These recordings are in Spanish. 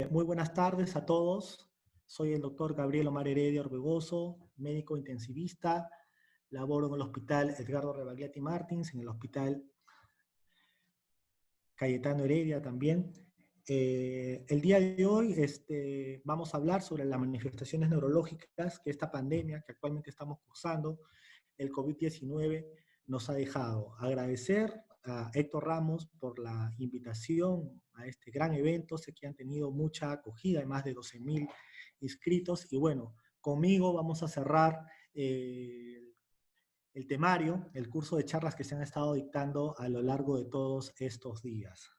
Muy buenas tardes a todos. Soy el doctor Gabriel Omar Heredia Orbegoso, médico intensivista. Laboro en el Hospital Edgardo Rebagliati Martins, en el Hospital Cayetano Heredia también. El día de hoy vamos a hablar sobre las manifestaciones neurológicas que esta pandemia que actualmente estamos cursando, el COVID-19, nos ha dejado. Agradecer a Héctor Ramos por la invitación a este gran evento. Sé que han tenido mucha acogida, hay más de 12.000 inscritos. Y bueno, conmigo vamos a cerrar el temario, el curso de charlas que se han estado dictando a lo largo de todos estos días.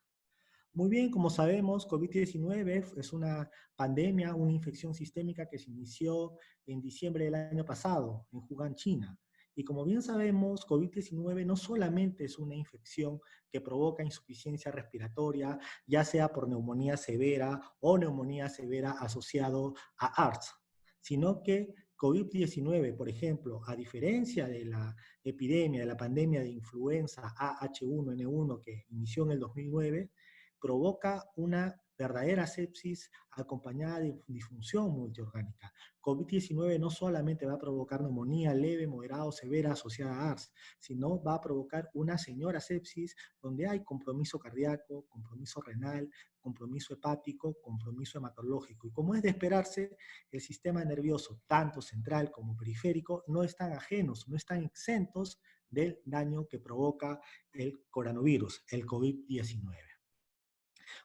Muy bien, como sabemos, COVID-19 es una pandemia, una infección sistémica que se inició en diciembre del año pasado en Wuhan, China. Y como bien sabemos, COVID-19 no solamente es una infección que provoca insuficiencia respiratoria, ya sea por neumonía severa o neumonía severa asociado a ARDS, sino que COVID-19, por ejemplo, a diferencia de la epidemia, de la pandemia de influenza AH1N1 que inició en el 2009, provoca una verdadera sepsis acompañada de disfunción multiorgánica. COVID-19 no solamente va a provocar neumonía leve, moderada o severa asociada a ARDS, sino va a provocar una señora sepsis donde hay compromiso cardíaco, compromiso renal, compromiso hepático, compromiso hematológico. Y como es de esperarse, el sistema nervioso, tanto central como periférico, no están ajenos, no están exentos del daño que provoca el coronavirus, el COVID-19.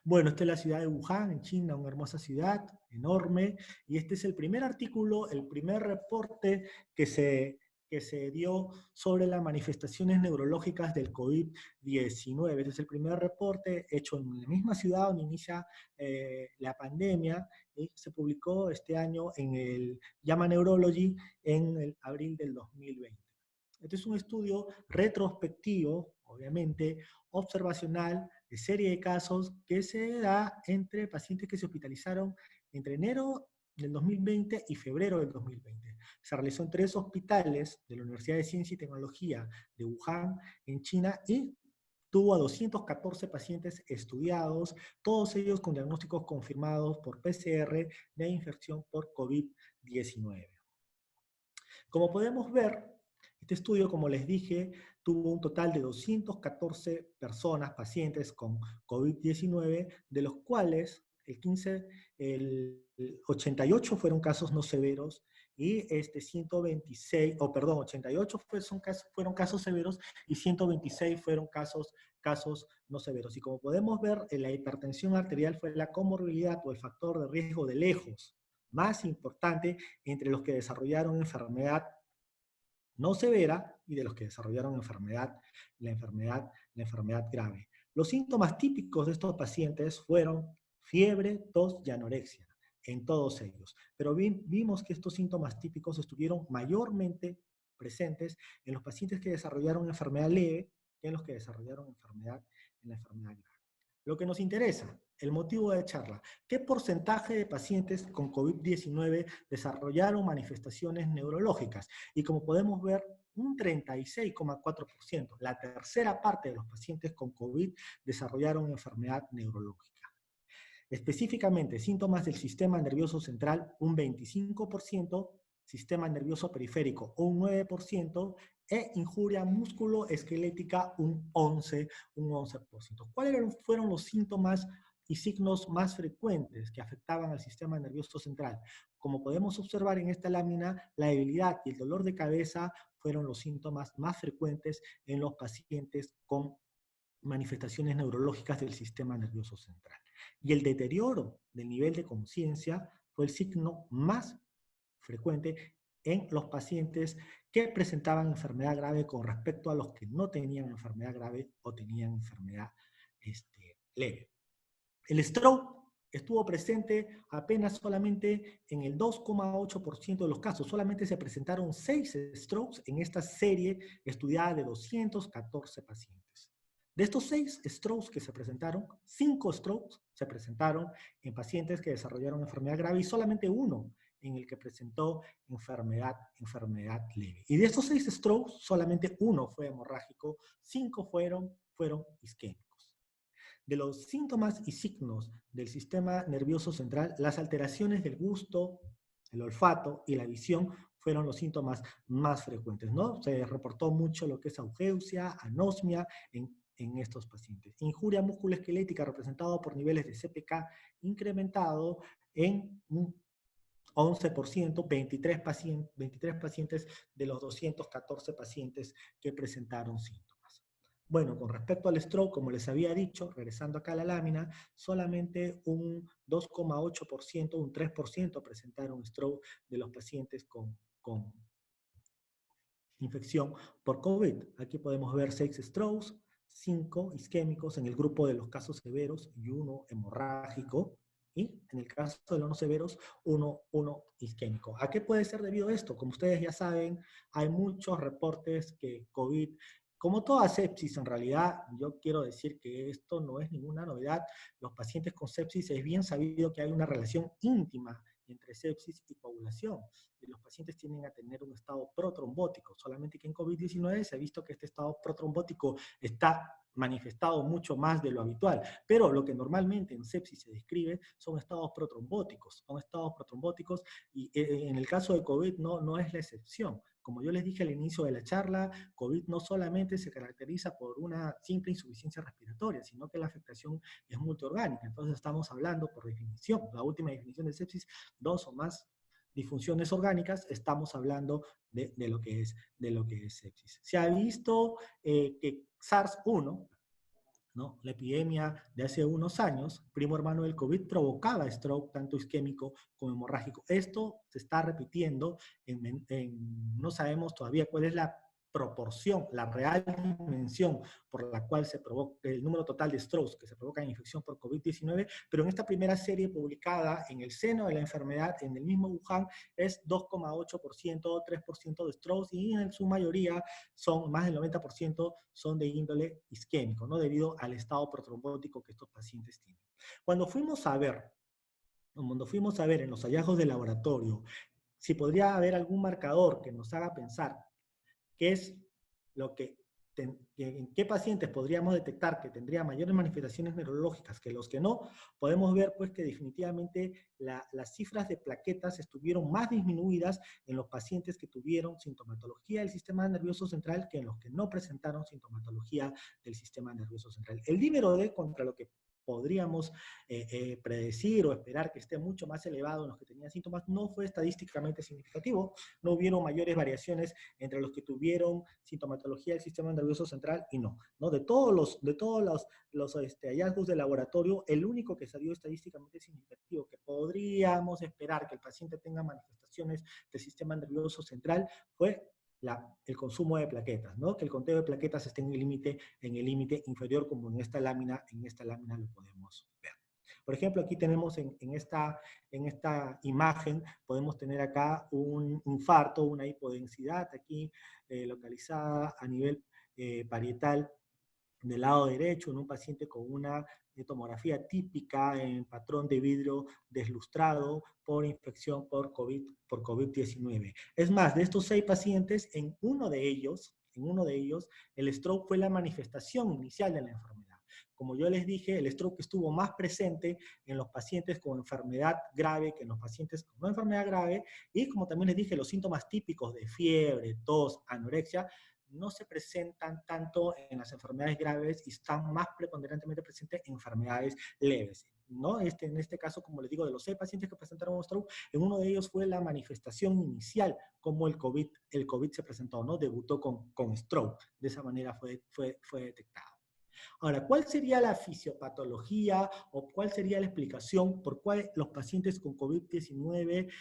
Bueno, esta es la ciudad de Wuhan, en China, una hermosa ciudad, enorme, y este es el primer artículo, el primer reporte que se dio sobre las manifestaciones neurológicas del COVID-19. Este es el primer reporte hecho en la misma ciudad donde inicia la pandemia, y se publicó este año en el JAMA Neurology en el abril del 2020. Este es un estudio retrospectivo, obviamente, observacional, de serie de casos que se da entre pacientes que se hospitalizaron entre enero del 2020 y febrero del 2020. Se realizó en 3 hospitales de la Universidad de Ciencia y Tecnología de Wuhan, en China, y tuvo a 214 pacientes estudiados, todos ellos con diagnósticos confirmados por PCR de infección por COVID-19. Como podemos ver, este estudio, como les dije, tuvo un total de 214 personas, pacientes con COVID-19, de los cuales el 88 fueron casos no severos y 88 fueron casos severos y 126 fueron casos no severos. Y como podemos ver, la hipertensión arterial fue la comorbilidad o el factor de riesgo de lejos más importante entre los que desarrollaron enfermedad no severa y de los que desarrollaron la enfermedad grave. Los síntomas típicos de estos pacientes fueron fiebre, tos y anorexia, en todos ellos. Pero vimos que estos síntomas típicos estuvieron mayormente presentes en los pacientes que desarrollaron enfermedad leve que en los que desarrollaron la enfermedad grave. Lo que nos interesa, el motivo de charla, ¿qué porcentaje de pacientes con COVID-19 desarrollaron manifestaciones neurológicas? Y como podemos ver, un 36,4%, la tercera parte de los pacientes con COVID desarrollaron enfermedad neurológica. Específicamente, síntomas del sistema nervioso central, un 25%, sistema nervioso periférico, un 9%, e injuria musculoesquelética, un 11%. ¿Cuáles fueron los síntomas y signos más frecuentes que afectaban al sistema nervioso central? Como podemos observar en esta lámina, la debilidad y el dolor de cabeza fueron los síntomas más frecuentes en los pacientes con manifestaciones neurológicas del sistema nervioso central. Y el deterioro del nivel de conciencia fue el signo más frecuente en los pacientes que presentaban enfermedad grave con respecto a los que no tenían enfermedad grave o tenían enfermedad leve. El stroke estuvo presente apenas solamente en el 2,8% de los casos. Solamente se presentaron 6 strokes en esta serie estudiada de 214 pacientes. De estos 6 strokes que se presentaron, 5 strokes se presentaron en pacientes que desarrollaron enfermedad grave y solamente uno en el que presentó enfermedad leve. Y de estos 6 strokes, solamente uno fue hemorrágico, 5 fueron isquémicos. De los síntomas y signos del sistema nervioso central, las alteraciones del gusto, el olfato y la visión fueron los síntomas más frecuentes, ¿no? Se reportó mucho lo que es augeusia, anosmia en estos pacientes. Injuria musculoesquelética representado por niveles de CPK incrementado en un 11%, 23 pacientes de los 214 pacientes que presentaron síntomas. Bueno, con respecto al stroke, como les había dicho, regresando acá a la lámina, solamente un 2,8%, un 3% presentaron stroke de los pacientes con infección por COVID. Aquí podemos ver 6 strokes, 5 isquémicos en el grupo de los casos severos y 1 hemorrágico. Y en el caso de los no severos, uno isquémico. ¿A qué puede ser debido esto? Como ustedes ya saben, hay muchos reportes que COVID, como toda sepsis en realidad, yo quiero decir que esto no es ninguna novedad. Los pacientes con sepsis es bien sabido que hay una relación íntima entre sepsis y coagulación. Y los pacientes tienden a tener un estado protrombótico, solamente que en COVID-19 se ha visto que este estado protrombótico está manifestado mucho más de lo habitual, pero lo que normalmente en sepsis se describe son estados protrombóticos, y en el caso de COVID no es la excepción. Como yo les dije al inicio de la charla, COVID no solamente se caracteriza por una simple insuficiencia respiratoria, sino que la afectación es multiorgánica. Entonces estamos hablando, por definición, la última definición de sepsis, 2 o más disfunciones orgánicas, estamos hablando de lo que es sepsis. Se ha visto que SARS-1, ¿no? La epidemia de hace unos años, primo hermano del COVID, provocaba stroke tanto isquémico como hemorrágico. Esto se está repitiendo, no sabemos todavía cuál es la proporción, la real dimensión por la cual se provoca el número total de strokes que se provocan en infección por COVID-19, pero en esta primera serie publicada en el seno de la enfermedad, en el mismo Wuhan, es 2,8%, 3% de strokes y en su mayoría son más del 90% son de índole isquémico, ¿no? Debido al estado protrombótico que estos pacientes tienen. Cuando fuimos a ver en los hallazgos de laboratorio si podría haber algún marcador que nos haga pensar qué es lo que en qué pacientes podríamos detectar que tendría mayores manifestaciones neurológicas que los que no, podemos ver pues que definitivamente las cifras de plaquetas estuvieron más disminuidas en los pacientes que tuvieron sintomatología del sistema nervioso central que en los que no presentaron sintomatología del sistema nervioso central. El dímero D contra lo que podríamos predecir o esperar que esté mucho más elevado en los que tenían síntomas, no fue estadísticamente significativo, no hubieron mayores variaciones entre los que tuvieron sintomatología del sistema nervioso central y no. De todos los hallazgos de laboratorio, el único que salió estadísticamente significativo, que podríamos esperar que el paciente tenga manifestaciones del sistema nervioso central, fue el consumo de plaquetas, ¿no? Que el conteo de plaquetas esté en el límite inferior, como en esta lámina lo podemos ver. Por ejemplo, aquí tenemos en esta imagen, podemos tener acá un infarto, una hipodensidad aquí localizada a nivel parietal del lado derecho en un paciente con una tomografía típica en patrón de vidrio deslustrado por infección por COVID-19. Es más, de estos 6 pacientes, en uno de ellos, el stroke fue la manifestación inicial de la enfermedad. Como yo les dije, el stroke estuvo más presente en los pacientes con enfermedad grave que en los pacientes con no enfermedad grave, y como también les dije, los síntomas típicos de fiebre, tos, anorexia, no se presentan tanto en las enfermedades graves y están más preponderantemente presentes en enfermedades leves, ¿no? En este caso, como les digo, de los 6 pacientes que presentaron stroke, en uno de ellos fue la manifestación inicial, como el COVID se presentó, ¿no? Debutó con stroke. De esa manera fue detectado. Ahora, ¿cuál sería la fisiopatología o cuál sería la explicación por cuál los pacientes con COVID-19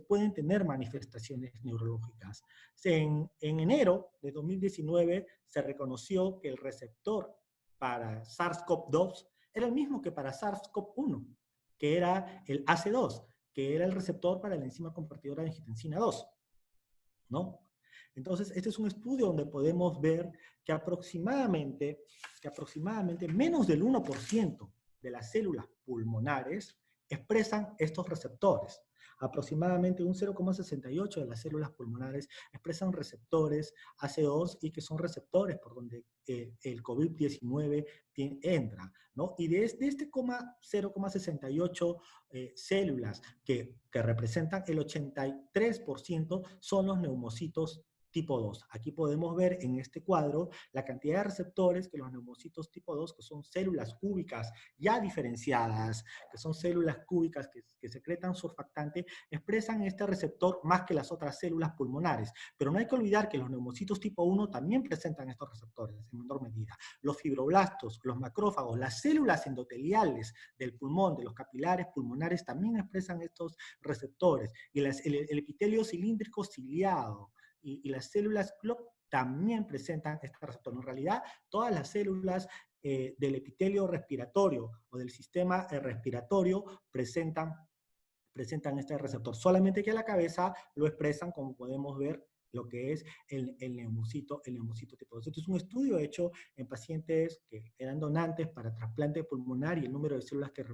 pueden tener manifestaciones neurológicas? En enero de 2019 se reconoció que el receptor para SARS-CoV-2 era el mismo que para SARS-CoV-1, que era el ACE2, que era el receptor para la enzima convertidora de angiotensina 2, ¿no? Entonces, este es un estudio donde podemos ver que aproximadamente menos del 1% de las células pulmonares expresan estos receptores. Aproximadamente un 0,68 de las células pulmonares expresan receptores AC2 y que son receptores por donde el COVID-19 entra, ¿no? Y de este 0,68 células que representan el 83% son los neumocitos tipo 2. Aquí podemos ver en este cuadro la cantidad de receptores que los neumocitos tipo 2, que son células cúbicas ya diferenciadas, que son células cúbicas que secretan surfactante, expresan este receptor más que las otras células pulmonares. Pero no hay que olvidar que los neumocitos tipo 1 también presentan estos receptores en menor medida. Los fibroblastos, los macrófagos, las células endoteliales del pulmón, de los capilares pulmonares, también expresan estos receptores. Y el epitelio cilíndrico ciliado y las células CLOP también presentan este receptor. En realidad, todas las células del epitelio respiratorio o del sistema respiratorio presentan este receptor. Solamente que a la cabeza lo expresan, como podemos ver, lo que es el neumocito tipo 2. Este es un estudio hecho en pacientes que eran donantes para trasplante pulmonar y el número de células que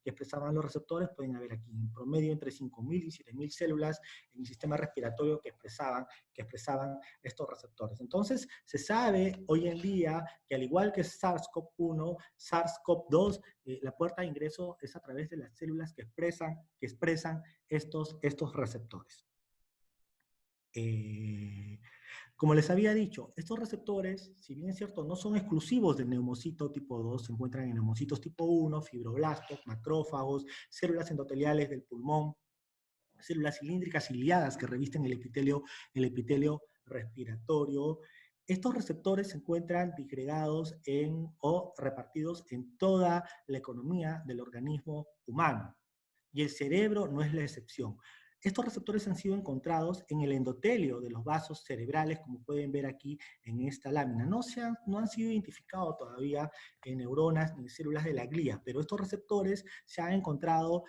expresaban los receptores pueden haber aquí en promedio entre 5.000 y 7.000 células en el sistema respiratorio que expresaban estos receptores. Entonces, se sabe hoy en día que al igual que SARS-CoV-1, SARS-CoV-2, la puerta de ingreso es a través de las células que expresan estos receptores. Como les había dicho, estos receptores, si bien es cierto, no son exclusivos del neumocito tipo 2, se encuentran en neumocitos tipo 1, fibroblastos, macrófagos, células endoteliales del pulmón, células cilíndricas ciliadas que revisten el epitelio respiratorio. Estos receptores se encuentran disgregados o repartidos en toda la economía del organismo humano. Y el cerebro no es la excepción. Estos receptores han sido encontrados en el endotelio de los vasos cerebrales, como pueden ver aquí en esta lámina. No han sido identificados todavía en neuronas ni en células de la glía, pero estos receptores se han encontrado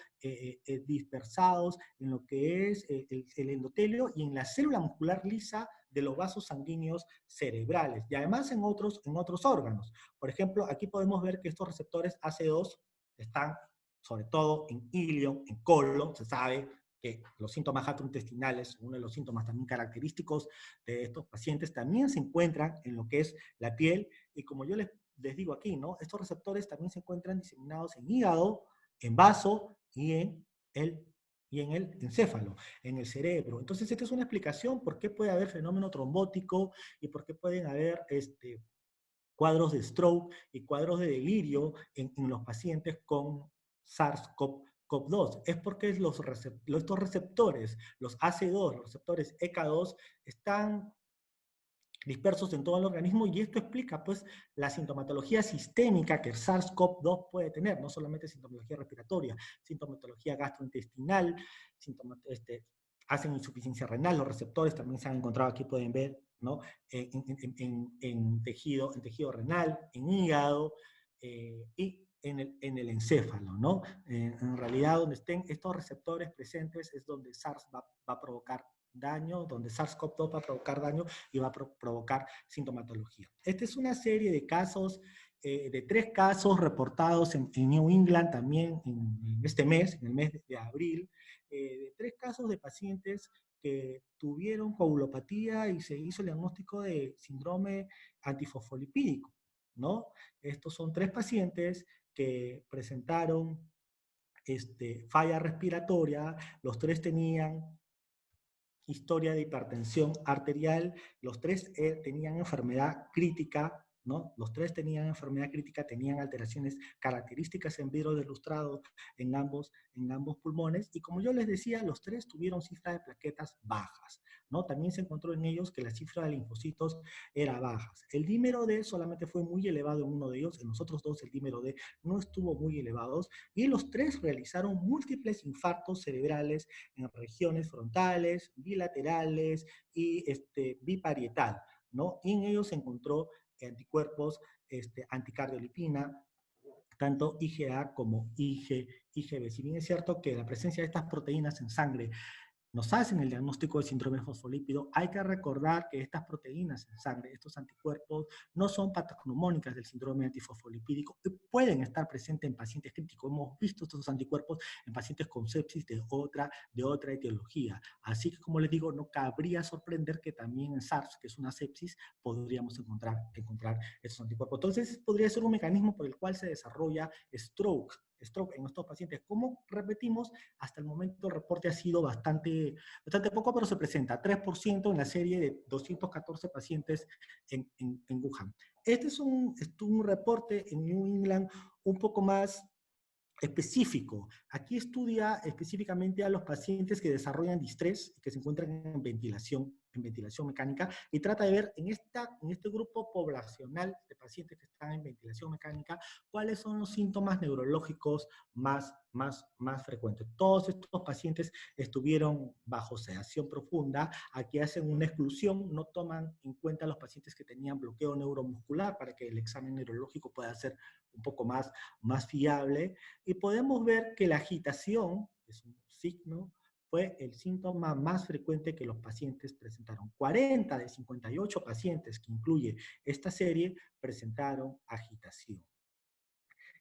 dispersados en lo que es el endotelio y en la célula muscular lisa de los vasos sanguíneos cerebrales, y además en otros órganos. Por ejemplo, aquí podemos ver que estos receptores AC2 están sobre todo en ilio, en colon. Se sabe que los síntomas gastrointestinales, uno de los síntomas también característicos de estos pacientes, también se encuentran en lo que es la piel, y como yo les digo aquí, ¿no? Estos receptores también se encuentran diseminados en hígado, en vaso y en el encéfalo, en el cerebro. Entonces, esta es una explicación por qué puede haber fenómeno trombótico y por qué pueden haber cuadros de stroke y cuadros de delirio en los pacientes con SARS-CoV-2. Es porque estos receptores, los AC2, los receptores ECA2, están dispersos en todo el organismo, y esto explica pues la sintomatología sistémica que el SARS-CoV-2 puede tener, no solamente sintomatología respiratoria, sintomatología gastrointestinal, hacen insuficiencia renal. Los receptores también se han encontrado aquí, pueden ver, ¿no? En tejido renal, en hígado y en el encéfalo, ¿no? En realidad, donde estén estos receptores presentes es donde SARS va a provocar daño, donde SARS-CoV-2 va a provocar daño y va a provocar sintomatología. Esta es una serie de casos, de 3 casos reportados en New England también en este mes, en el mes de abril, de 3 casos de pacientes que tuvieron coagulopatía y se hizo el diagnóstico de síndrome antifosfolipídico, ¿no? Estos son 3 pacientes que presentaron falla respiratoria. Los 3 tenían historia de hipertensión arterial, los 3 tenían enfermedad crítica, ¿no? Los 3 tenían enfermedad crítica, tenían alteraciones características en vidrio delustrado en ambos pulmones, y como yo les decía, los 3 tuvieron cifras de plaquetas bajas, ¿no? También se encontró en ellos que la cifra de linfocitos era baja. El dímero D solamente fue muy elevado en uno de ellos, en los otros 2 el dímero D no estuvo muy elevado, y los 3 realizaron múltiples infartos cerebrales en regiones frontales, bilaterales y biparietal, ¿no? Y en ellos se encontró anticuerpos anticardiolipina, tanto IgA como IgB. Si bien es cierto que la presencia de estas proteínas en sangre nos hacen el diagnóstico del síndrome fosfolípido, hay que recordar que estas proteínas en sangre, estos anticuerpos, no son patognomónicas del síndrome antifosfolipídico y pueden estar presentes en pacientes críticos. Hemos visto estos anticuerpos en pacientes con sepsis de otra etiología. Así que, como les digo, no cabría sorprender que también en SARS, que es una sepsis, podríamos encontrar estos anticuerpos. Entonces, podría ser un mecanismo por el cual se desarrolla stroke en estos pacientes. Como repetimos, hasta el momento el reporte ha sido bastante poco, pero se presenta 3% en la serie de 214 pacientes en Wuhan. Este es un reporte en New England un poco más específico. Aquí estudia específicamente a los pacientes que desarrollan distrés y que se encuentran en ventilación mecánica, y trata de ver en este grupo poblacional de pacientes que están en ventilación mecánica cuáles son los síntomas neurológicos más frecuentes. Todos estos pacientes estuvieron bajo sedación profunda. Aquí hacen una exclusión, no toman en cuenta a los pacientes que tenían bloqueo neuromuscular para que el examen neurológico pueda ser un poco más fiable, y podemos ver que la agitación, que es un signo, fue el síntoma más frecuente que los pacientes presentaron. 40 de 58 pacientes que incluye esta serie presentaron agitación.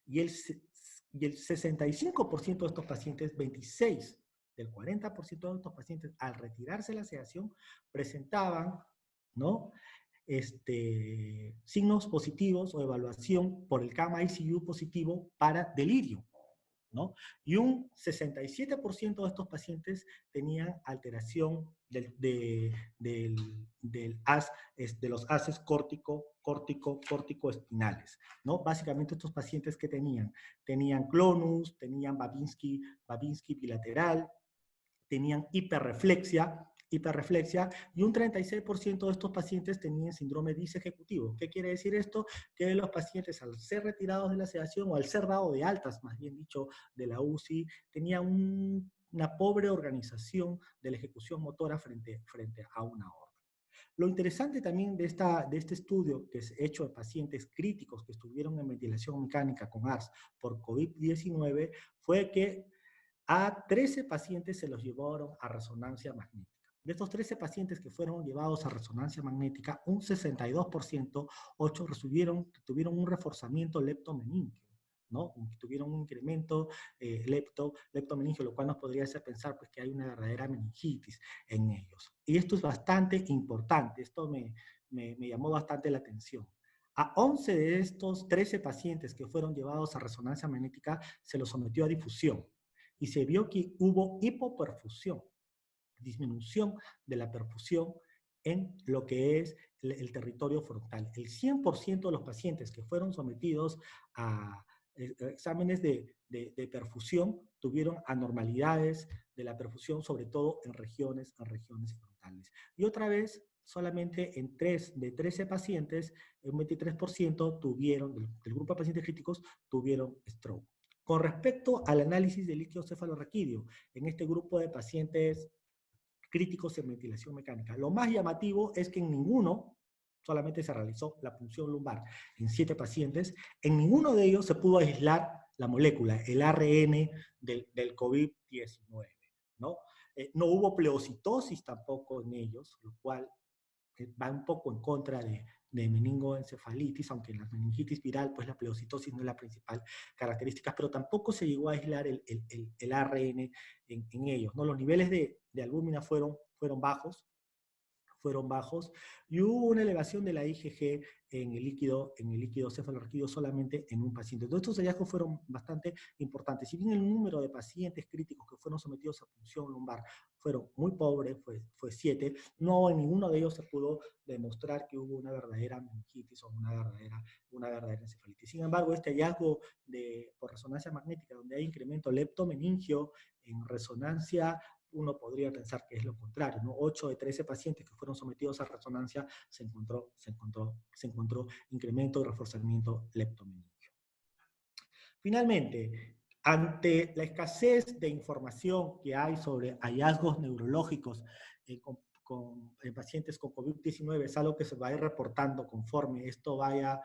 Y el 65% de estos pacientes, 26 del 40% de estos pacientes, al retirarse la sedación, presentaban, ¿no?, signos positivos o evaluación por el CAM-ICU positivo para delirio, ¿no? Y un 67% de estos pacientes tenían alteración de los haces córtico-espinales, ¿no? Básicamente estos pacientes que tenían clonus, tenían Babinski bilateral, tenían hiperreflexia, y un 36% de estos pacientes tenían síndrome disejecutivo. ¿Qué quiere decir esto? Que los pacientes, al ser retirados de la sedación o al ser dado de altas, más bien dicho, de la UCI, tenían una pobre organización de la ejecución motora frente a una orden. Lo interesante también de este estudio, que es hecho en pacientes críticos que estuvieron en ventilación mecánica con ARS por COVID-19, fue que a 13 pacientes se los llevaron a resonancia magnética. De estos 13 pacientes que fueron llevados a resonancia magnética, un 62%, 8 tuvieron un reforzamiento leptomeningio, ¿no? Tuvieron un incremento leptomeningio, lo cual nos podría hacer pensar pues, que hay una verdadera meningitis en ellos. Y esto es bastante importante, esto me llamó bastante la atención. A 11 de estos 13 pacientes que fueron llevados a resonancia magnética se los sometió a difusión, y se vio que hubo hipoperfusión, disminución de la perfusión en lo que es el territorio frontal. El 100% de los pacientes que fueron sometidos a exámenes de perfusión tuvieron anormalidades de la perfusión, sobre todo en regiones frontales. Y otra vez, solamente en 3 de 13 pacientes, un 23% del grupo de pacientes críticos tuvieron stroke. Con respecto al análisis del líquido cefalorraquídeo en este grupo de pacientes críticos en ventilación mecánica, lo más llamativo es que en ninguno, solamente se realizó la punción lumbar en 7 pacientes, en ninguno de ellos se pudo aislar la molécula, el ARN del COVID-19, ¿no? No hubo pleocitosis tampoco en ellos, lo cual va un poco en contra de meningoencefalitis, aunque en la meningitis viral, pues la pleocitosis no es la principal característica, pero tampoco se llegó a aislar el ARN en ellos, ¿no? Los niveles de albúmina fueron bajos, y hubo una elevación de la IgG en el líquido cefalorraquídeo solamente en un paciente. Todos estos hallazgos fueron bastante importantes. Si bien el número de pacientes críticos que fueron sometidos a punción lumbar fueron muy pobres, fue 7, no en ninguno de ellos se pudo demostrar que hubo una verdadera meningitis o una verdadera encefalitis. Sin embargo, este hallazgo por resonancia magnética, donde hay incremento leptomeningio en resonancia, uno podría pensar que es lo contrario, ¿no? 8 de 13 pacientes que fueron sometidos a resonancia se encontró incremento y reforzamiento leptomeningio. Finalmente, ante la escasez de información que hay sobre hallazgos neurológicos en pacientes con COVID-19, es algo que se va a ir reportando conforme esto vaya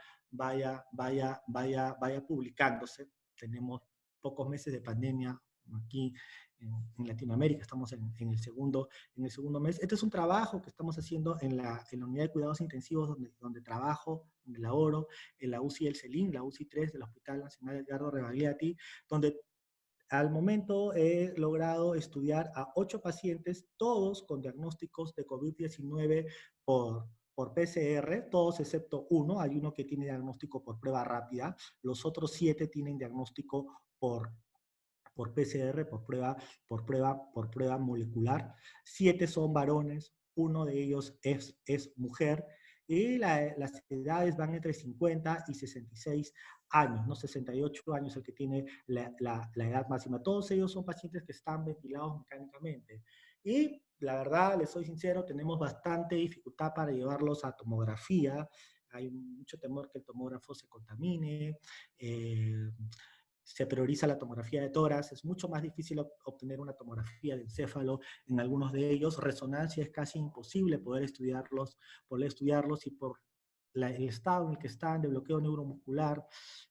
publicándose. Tenemos pocos meses de pandemia, aquí en Latinoamérica, estamos en el segundo mes. Este es un trabajo que estamos haciendo en la unidad de cuidados intensivos donde trabajo, donde laboro, en la UCI El Celín, la UCI 3 del Hospital Nacional Edgardo Rebagliati, donde al momento he logrado estudiar a 8 pacientes, todos con diagnósticos de COVID-19 por PCR, todos excepto uno. Hay uno que tiene diagnóstico por prueba rápida, los otros 7 tienen diagnóstico por PCR, por prueba molecular. 7 son varones, uno de ellos es mujer, y las edades van entre 50 y 66 años, ¿no? 68 años el que tiene la edad máxima. Todos ellos son pacientes que están ventilados mecánicamente. Y la verdad, les soy sincero, tenemos bastante dificultad para llevarlos a tomografía. Hay mucho temor que el tomógrafo se contamine. Se prioriza la tomografía de tórax, es mucho más difícil obtener una tomografía de encéfalo en algunos de ellos. Resonancia es casi imposible poder estudiarlos y por el estado en el que están de bloqueo neuromuscular,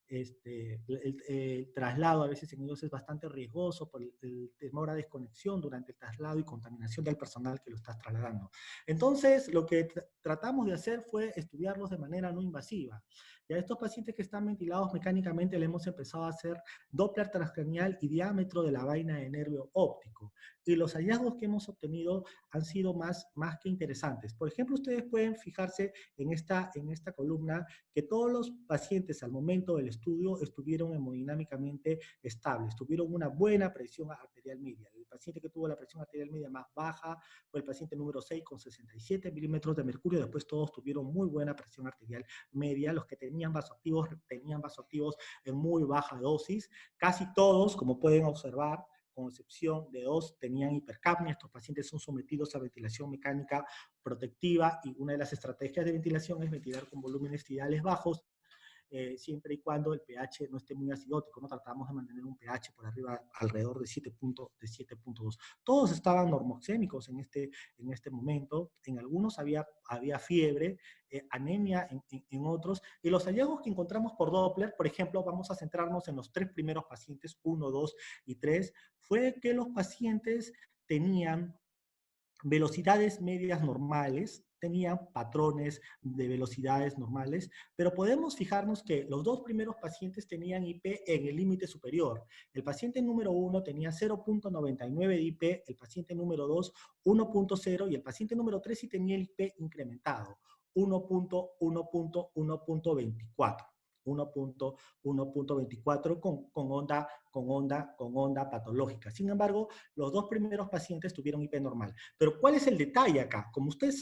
el traslado a veces en ellos es bastante riesgoso por el temor a desconexión durante el traslado y contaminación del personal que lo está trasladando. Entonces, lo que tratamos de hacer fue estudiarlos de manera no invasiva. Y a estos pacientes que están ventilados mecánicamente le hemos empezado a hacer Doppler transcranial y diámetro de la vaina de nervio óptico. Y los hallazgos que hemos obtenido han sido más que interesantes. Por ejemplo, ustedes pueden fijarse en esta columna que todos los pacientes al momento del estudio estuvieron hemodinámicamente estables, tuvieron una buena presión arterial media. El paciente que tuvo la presión arterial media más baja fue el paciente número 6 con 67 milímetros de mercurio. Después todos tuvieron muy buena presión arterial media. Los que tenían vasoactivos en muy baja dosis. Casi todos, como pueden observar, con excepción de 2, tenían hipercapnia. Estos pacientes son sometidos a ventilación mecánica protectiva y una de las estrategias de ventilación es ventilar con volúmenes tidales bajos, siempre y cuando el pH no esté muy acidótico, ¿no? Tratamos de mantener un pH por arriba, alrededor de 7.2. Todos estaban normoxémicos en este momento. En algunos había fiebre, anemia en otros. Y los hallazgos que encontramos por Doppler, por ejemplo, vamos a centrarnos en los 3 primeros pacientes, 1, 2 y 3, fue que los pacientes tenían velocidades medias normales, tenían patrones de velocidades normales, pero podemos fijarnos que los 2 primeros pacientes tenían IP en el límite superior. El paciente número 1 tenía 0.99 de IP, el paciente número 2 1.0 y el paciente número 3 sí tenía el IP incrementado, 1.1.1.24. 1.24 con onda patológica. Sin embargo, los 2 primeros pacientes tuvieron IP normal. Pero ¿cuál es el detalle acá? Como ustedes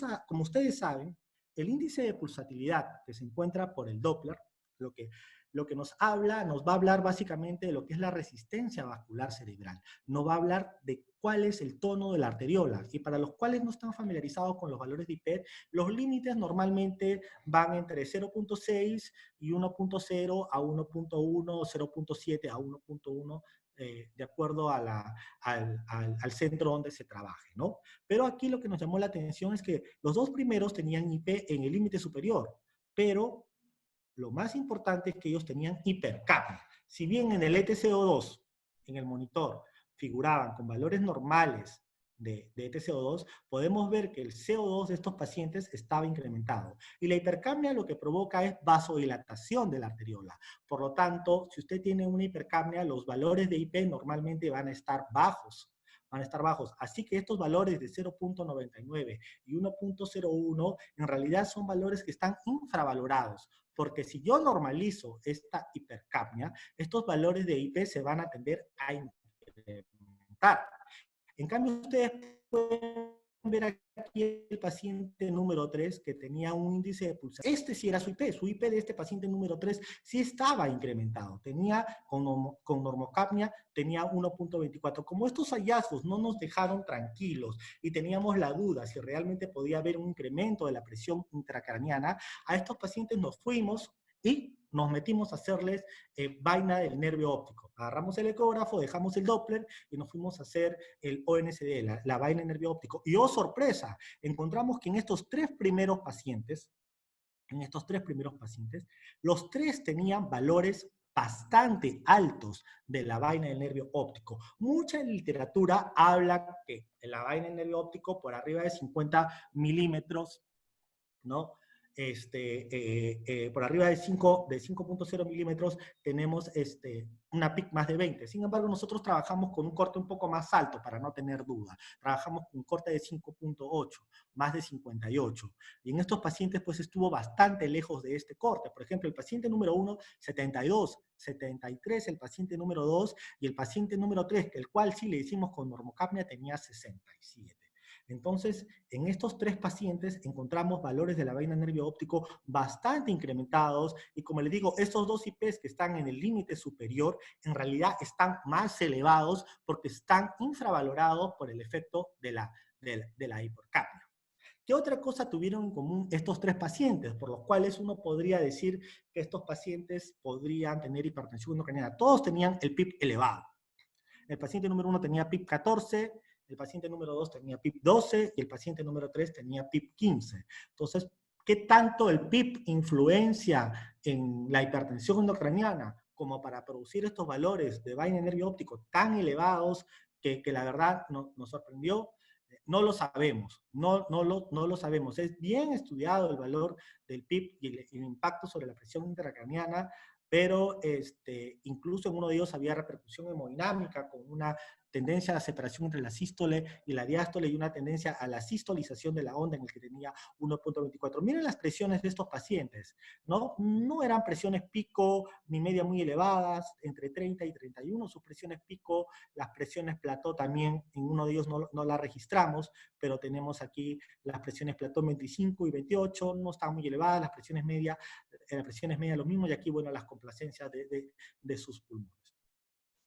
saben, el índice de pulsatilidad que se encuentra por el Doppler, lo que nos va a hablar básicamente de lo que es la resistencia vascular cerebral. Nos va a hablar de cuál es el tono de la arteriola. Y para los cuales no están familiarizados con los valores de IP, los límites normalmente van entre 0.6 y 1.0 a 1.1, 0.7 a 1.1, de acuerdo al centro donde se trabaje, ¿no? Pero aquí lo que nos llamó la atención es que los 2 primeros tenían IP en el límite superior, pero lo más importante es que ellos tenían hipercapnia. Si bien en el ETCO2, en el monitor, figuraban con valores normales de ETCO2, podemos ver que el CO2 de estos pacientes estaba incrementado. Y la hipercapnia lo que provoca es vasodilatación de la arteriola. Por lo tanto, si usted tiene una hipercapnia, los valores de IP normalmente van a estar bajos. Así que estos valores de 0.99 y 1.01 en realidad son valores que están infravalorados, porque si yo normalizo esta hipercapnia, estos valores de IP se van a tender a incrementar. En cambio, ustedes pueden ver aquí el paciente número 3 que tenía un índice de pulsación. Este sí era su IP de este paciente número 3 sí estaba incrementado, tenía con normocapnia, tenía 1.24. Como estos hallazgos no nos dejaron tranquilos y teníamos la duda si realmente podía haber un incremento de la presión intracraniana, a estos pacientes nos fuimos y nos metimos a hacerles vaina del nervio óptico. Agarramos el ecógrafo, dejamos el Doppler y nos fuimos a hacer el ONCD, la vaina del nervio óptico. Y oh sorpresa, encontramos que en estos 3 primeros pacientes, los 3 tenían valores bastante altos de la vaina del nervio óptico. Mucha literatura habla que en la vaina del nervio óptico por arriba de 50 milímetros, ¿no? Por arriba de 5.0 milímetros tenemos una PIC más de 20. Sin embargo, nosotros trabajamos con un corte un poco más alto para no tener duda. Trabajamos con un corte de 5.8, más de 58. Y en estos pacientes pues estuvo bastante lejos de este corte. Por ejemplo, el paciente número 1, 72, 73, el paciente número 2 y el paciente número 3, el cual sí le hicimos con normocapnia, tenía 67. Entonces, en estos 3 pacientes encontramos valores de la vaina nervio óptico bastante incrementados y como les digo, estos 2 IPs que están en el límite superior en realidad están más elevados porque están infravalorados por el efecto de la hipercapnia. ¿Qué otra cosa tuvieron en común estos 3 pacientes? Por los cuales uno podría decir que estos pacientes podrían tener hipertensión endocrinal. Todos tenían el PIB elevado. El paciente número 1 tenía PIB 14, el paciente número 2 tenía PIB 12 y el paciente número 3 tenía PIB 15. Entonces, ¿qué tanto el PIB influencia en la hipertensión endocraniana como para producir estos valores de vaina de nervio óptico tan elevados que la verdad nos sorprendió? No lo sabemos, no lo sabemos. Es bien estudiado el valor del PIB y el impacto sobre la presión intracraniana, pero incluso en uno de ellos había repercusión hemodinámica con una tendencia a la separación entre la sístole y la diástole y una tendencia a la sistolización de la onda en el que tenía 1.24. Miren las presiones de estos pacientes, ¿no? No eran presiones pico ni media muy elevadas, entre 30 y 31, sus presiones pico, las presiones plató también, en uno de ellos no las registramos, pero tenemos aquí las presiones plató 25 y 28, no están muy elevadas, las presiones medias lo mismo, y aquí, bueno, las complacencias de sus pulmones.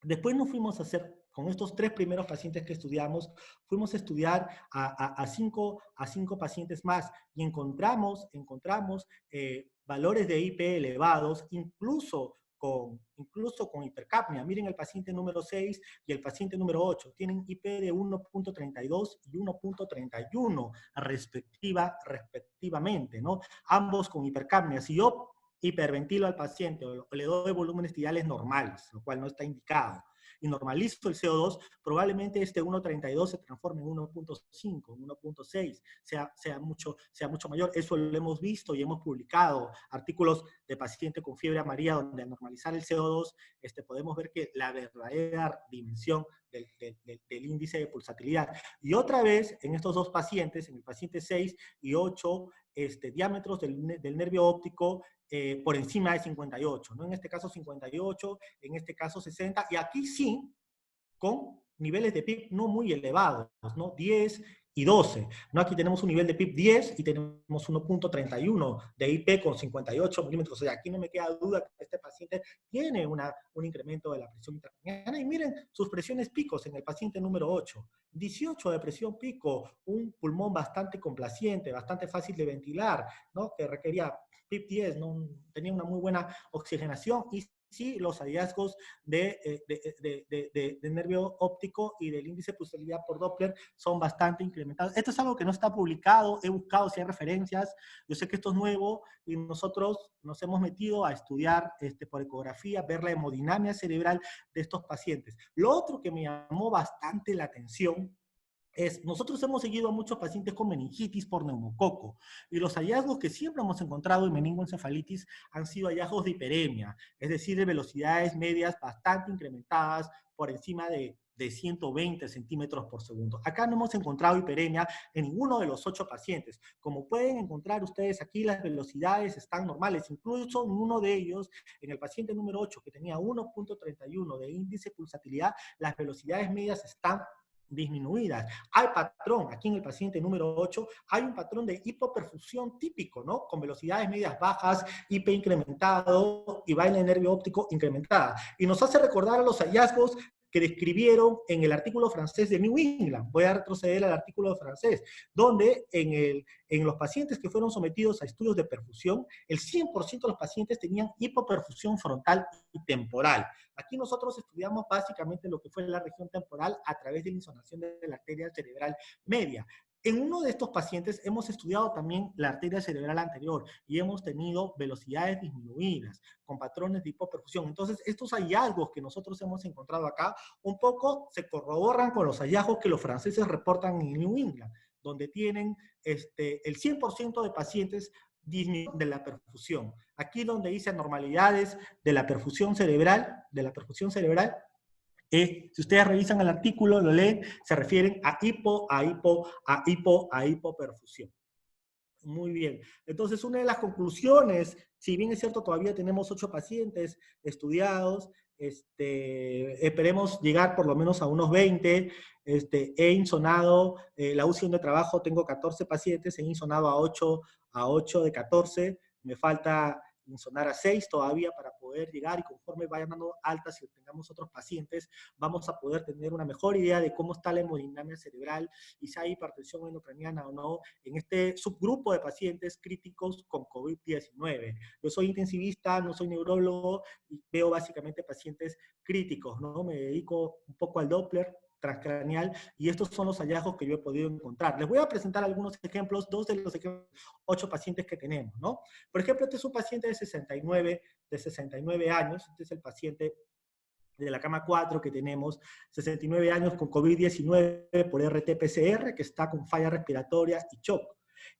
Después nos fuimos a hacer, con estos 3 primeros pacientes que estudiamos, fuimos a estudiar a cinco pacientes más y encontramos valores de IP elevados, incluso con hipercapnia. Miren el paciente número 6 y el paciente número 8. Tienen IP de 1.32 y 1.31 respectivamente, ¿no? Ambos con hipercapnia. Si yo hiperventilo al paciente o le doy volúmenes tibiales normales, lo cual no está indicado, y normalizo el CO2, probablemente este 1.32 se transforme en 1.5, 1.6, sea mucho mayor. Eso lo hemos visto y hemos publicado artículos de paciente con fiebre amarilla donde al normalizar el CO2 podemos ver que la verdadera dimensión del índice de pulsatilidad. Y otra vez, en estos 2 pacientes, en el paciente 6 y 8, diámetros del nervio óptico por encima de 58, ¿no? En este caso 58, en este caso 60, y aquí sí, con niveles de PIB no muy elevados, ¿no? 10 y 12, ¿no? Aquí tenemos un nivel de PIB 10 y tenemos 1.31 de IP con 58 milímetros. O sea, aquí no me queda duda que este paciente tiene un incremento de la presión intracraniana. Y miren sus presiones picos en el paciente número 8. 18 de presión pico, un pulmón bastante complaciente, bastante fácil de ventilar, ¿no? Que requería PIB 10, ¿no? Tenía una muy buena oxigenación y sí, los hallazgos de nervio óptico y del índice de pulsatilidad por Doppler son bastante incrementados. Esto es algo que no está publicado, he buscado si hay referencias, yo sé que esto es nuevo y nosotros nos hemos metido a estudiar por ecografía, ver la hemodinamia cerebral de estos pacientes. Lo otro que me llamó bastante la atención nosotros hemos seguido a muchos pacientes con meningitis por neumococo y los hallazgos que siempre hemos encontrado en meningoencefalitis han sido hallazgos de hiperemia, es decir, de velocidades medias bastante incrementadas por encima de 120 centímetros por segundo. Acá no hemos encontrado hiperemia en ninguno de los 8 pacientes. Como pueden encontrar ustedes aquí, las velocidades están normales. Incluso en uno de ellos, en el paciente número 8, que tenía 1.31 de índice de pulsatilidad, las velocidades medias están disminuidas. Hay patrón, aquí en el paciente número 8, hay un patrón de hipoperfusión típico, ¿no? Con velocidades medias bajas, IP incrementado y vaina de nervio óptico incrementada. Y nos hace recordar a los hallazgos que describieron en el artículo francés de New England. Voy a retroceder al artículo francés, donde en los pacientes que fueron sometidos a estudios de perfusión, el 100% de los pacientes tenían hipoperfusión frontal y temporal. Aquí nosotros estudiamos básicamente lo que fue la región temporal a través de la insonación de la arteria cerebral media. En uno de estos pacientes hemos estudiado también la arteria cerebral anterior y hemos tenido velocidades disminuidas con patrones de hipoperfusión. Entonces, estos hallazgos que nosotros hemos encontrado acá un poco se corroboran con los hallazgos que los franceses reportan en New England, donde tienen el 100% de pacientes de la perfusión. Aquí donde dice anormalidades de la perfusión cerebral, si ustedes revisan el artículo, lo leen, se refieren a hipoperfusión. Muy bien. Entonces, una de las conclusiones, si bien es cierto, todavía tenemos 8 pacientes estudiados, esperemos llegar por lo menos a unos 20. He insonado, la UCI de trabajo tengo 14 pacientes, he insonado a 8 de 14, me falta insonar a 6 todavía para poder llegar, y conforme vayan dando altas y tengamos otros pacientes, vamos a poder tener una mejor idea de cómo está la hemodinamia cerebral y si hay hipertensión endocraniana o no en este subgrupo de pacientes críticos con COVID-19. Yo soy intensivista, no soy neurólogo y veo básicamente pacientes críticos, ¿no? Me dedico un poco al Doppler transcranial, y estos son los hallazgos que yo he podido encontrar. Les voy a presentar algunos ejemplos, 2 de los ejemplos, 8 pacientes que tenemos, ¿no? Por ejemplo, este es un paciente de 69 años, este es el paciente de la cama 4 que tenemos, 69 años con COVID-19 por RT-PCR, que está con falla respiratoria y shock.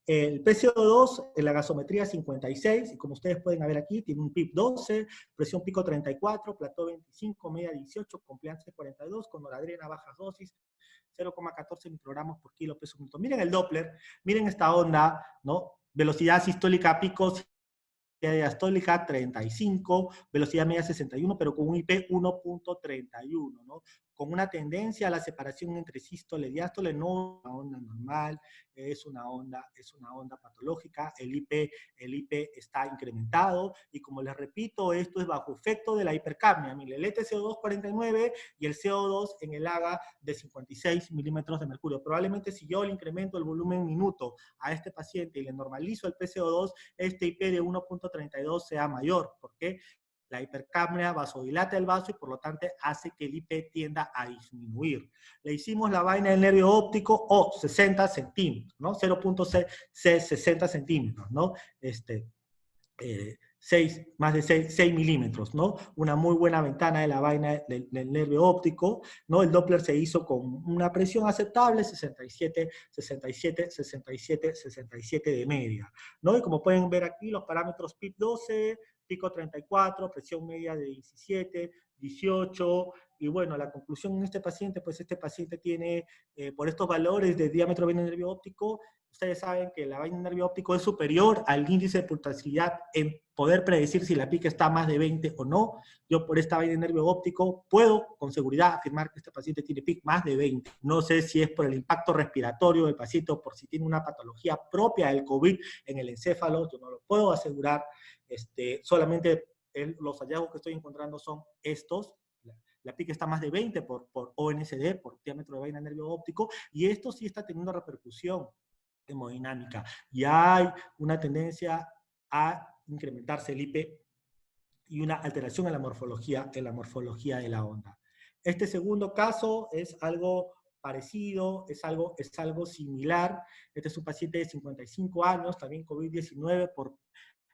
El PCO2 en la gasometría 56, y como ustedes pueden ver aquí, tiene un PIB 12, presión pico 34, plató 25, media 18, compliance 42, con noradrena bajas dosis, 0,14 microgramos por kilo peso minuto. Miren el Doppler, miren esta onda, ¿no? Velocidad sistólica pico diastólica 35, velocidad media 61, pero con un IP 1.31, ¿no? Con una tendencia a la separación entre sístole y diástole, no una onda normal, es una onda patológica, el IP está incrementado, y como les repito, esto es bajo efecto de la hipercapnia. Mire, el ETCO2 49 y el CO2 en el AGA de 56 milímetros de mercurio. Probablemente si yo le incremento el volumen minuto a este paciente y le normalizo el PCO2, este IP de 1.32 sea mayor. ¿Por qué? La hipercapnia vasodilata el vaso y por lo tanto hace que el IP tienda a disminuir. Le hicimos la vaina del nervio óptico, 60 centímetros, ¿no? 0.60 centímetros, ¿no? Más de 6 milímetros, ¿no? Una muy buena ventana de la vaina del nervio óptico, ¿no? El Doppler se hizo con una presión aceptable, 67, 67, 67, 67 de media, ¿no? Y como pueden ver aquí, los parámetros PIB 12, pico 34, presión media de 17, 18, y bueno, la conclusión en este paciente, pues este paciente tiene, por estos valores de diámetro de vaina del nervio óptico, ustedes saben que la vaina del nervio óptico es superior al índice de pulsatilidad en poder predecir si la PIC está más de 20 o no. Yo por esta vaina del nervio óptico puedo con seguridad afirmar que este paciente tiene PIC más de 20. No sé si es por el impacto respiratorio del paciente o por si tiene una patología propia del COVID en el encéfalo, yo no lo puedo asegurar. Solamente los hallazgos que estoy encontrando son estos. La PIC está más de 20 por ONSD, por diámetro de vaina del nervio óptico, y esto sí está teniendo repercusión hemodinámica. Y hay una tendencia a incrementarse el IP y una alteración en la morfología de la onda. Este segundo caso es algo parecido, es algo similar. Este es un paciente de 55 años, también COVID-19 por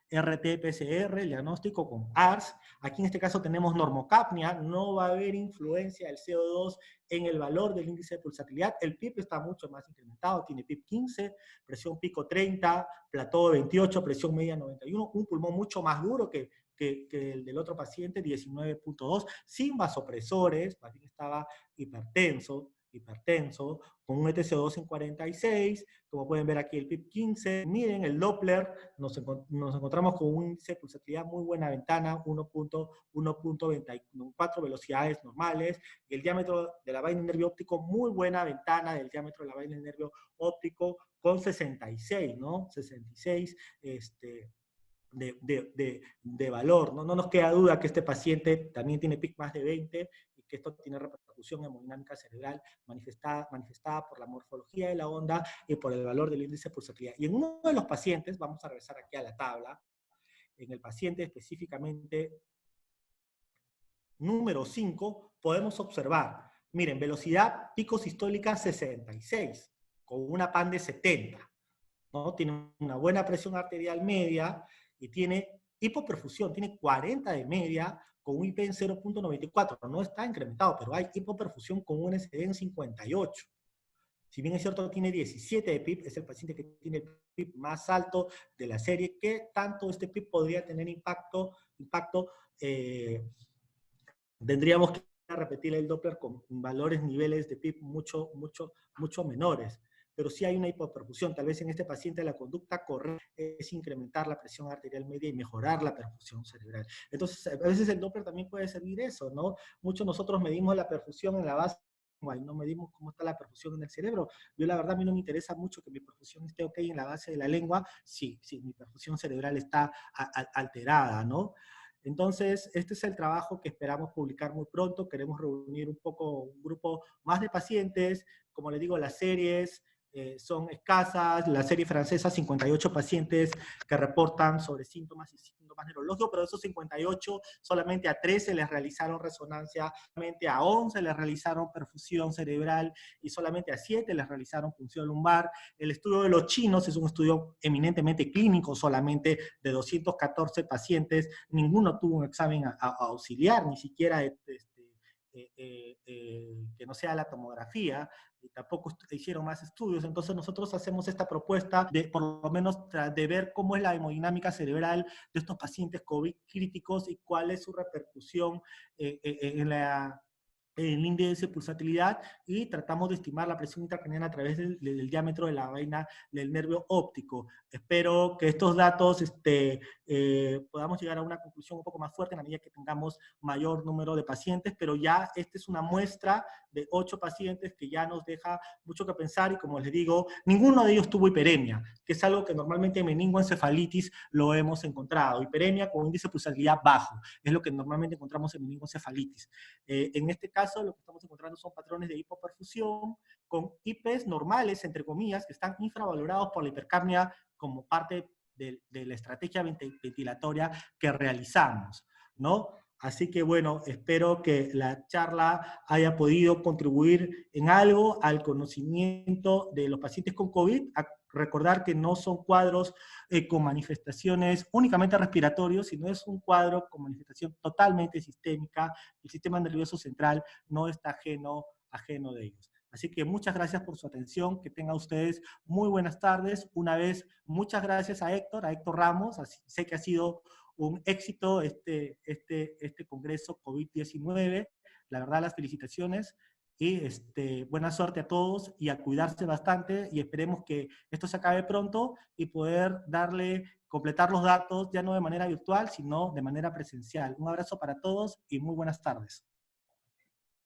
RT-PCR, el diagnóstico con ARS. Aquí en este caso tenemos normocapnia, no va a haber influencia del CO2 en el valor del índice de pulsatilidad. El PIB está mucho más incrementado, tiene PIB 15, presión pico 30, plató 28, presión media 91, un pulmón mucho más duro que el del otro paciente, 19.2, sin vasopresores, más bien estaba hipertenso, con un ETCO2 en 46, como pueden ver aquí el PIB 15, miren el Doppler, nos encontramos con un índice de pulsatilidad muy buena ventana, 1.24 velocidades normales, y el diámetro de la vaina del nervio óptico, muy buena ventana del diámetro de la vaina del nervio óptico, con 66, ¿no? 66, de valor, ¿no? No nos queda duda que este paciente también tiene PIC más de 20 y que esto tiene repercusión hemodinámica cerebral manifestada por la morfología de la onda y por el valor del índice de pulsatilidad. Y en uno de los pacientes, vamos a regresar aquí a la tabla, en el paciente específicamente número 5, podemos observar, miren, velocidad pico sistólica 66, con una PAN de 70, ¿no? Tiene una buena presión arterial media y tiene hipoperfusión, tiene 40 de media con un IP en 0.94. No está incrementado, pero hay hipoperfusión con un SD en 58. Si bien es cierto, tiene 17 de PIB, es el paciente que tiene el PIB más alto de la serie. ¿Qué tanto este PIB podría tener impacto? Tendríamos que repetir el Doppler con valores, niveles de PIB mucho menores. Pero sí hay una hipoperfusión. Tal vez en este paciente la conducta correcta es incrementar la presión arterial media y mejorar la perfusión cerebral. Entonces, a veces el Doppler también puede servir eso, ¿no? Muchos nosotros medimos la perfusión en la base y no medimos cómo está la perfusión en el cerebro. Yo la verdad a mí no me interesa mucho que mi perfusión esté ok en la base de la lengua, sí, mi perfusión cerebral está alterada, ¿no? Entonces, este es el trabajo que esperamos publicar muy pronto. Queremos reunir un grupo más de pacientes. Como les digo, las series son escasas. La serie francesa, 58 pacientes que reportan sobre síntomas y síntomas neurológicos, pero de esos 58, solamente a 13 les realizaron resonancia, solamente a 11 les realizaron perfusión cerebral y solamente a 7 les realizaron punción lumbar. El estudio de los chinos es un estudio eminentemente clínico, solamente de 214 pacientes, ninguno tuvo un examen auxiliar, ni siquiera que no sea la tomografía, y tampoco hicieron más estudios. Entonces nosotros hacemos esta propuesta de por lo menos de ver cómo es la hemodinámica cerebral de estos pacientes COVID críticos y cuál es su repercusión en el índice de pulsatilidad, y tratamos de estimar la presión intracraniana a través del diámetro de la vaina del nervio óptico. Espero que estos datos podamos llegar a una conclusión un poco más fuerte en la medida que tengamos mayor número de pacientes, pero ya esta es una muestra de 8 pacientes que ya nos deja mucho que pensar, y como les digo, ninguno de ellos tuvo hiperemia, que es algo que normalmente en meningoencefalitis lo hemos encontrado. Hiperemia con índice de pulsatilidad bajo, es lo que normalmente encontramos en meningoencefalitis. En este caso, lo que estamos encontrando son patrones de hipoperfusión con IPs normales, entre comillas, que están infravalorados por la hipercapnia como parte de la estrategia ventilatoria que realizamos, ¿no? Así que bueno, espero que la charla haya podido contribuir en algo al conocimiento de los pacientes con COVID. A recordar que no son cuadros con manifestaciones únicamente respiratorios, sino es un cuadro con manifestación totalmente sistémica. El sistema nervioso central no está ajeno de ellos. Así que muchas gracias por su atención, que tengan ustedes muy buenas tardes. Una vez, muchas gracias a Héctor Ramos. Sé que ha sido un éxito este congreso COVID-19. La verdad, las felicitaciones y buena suerte a todos y a cuidarse bastante, y esperemos que esto se acabe pronto y poder completar los datos ya no de manera virtual, sino de manera presencial. Un abrazo para todos y muy buenas tardes.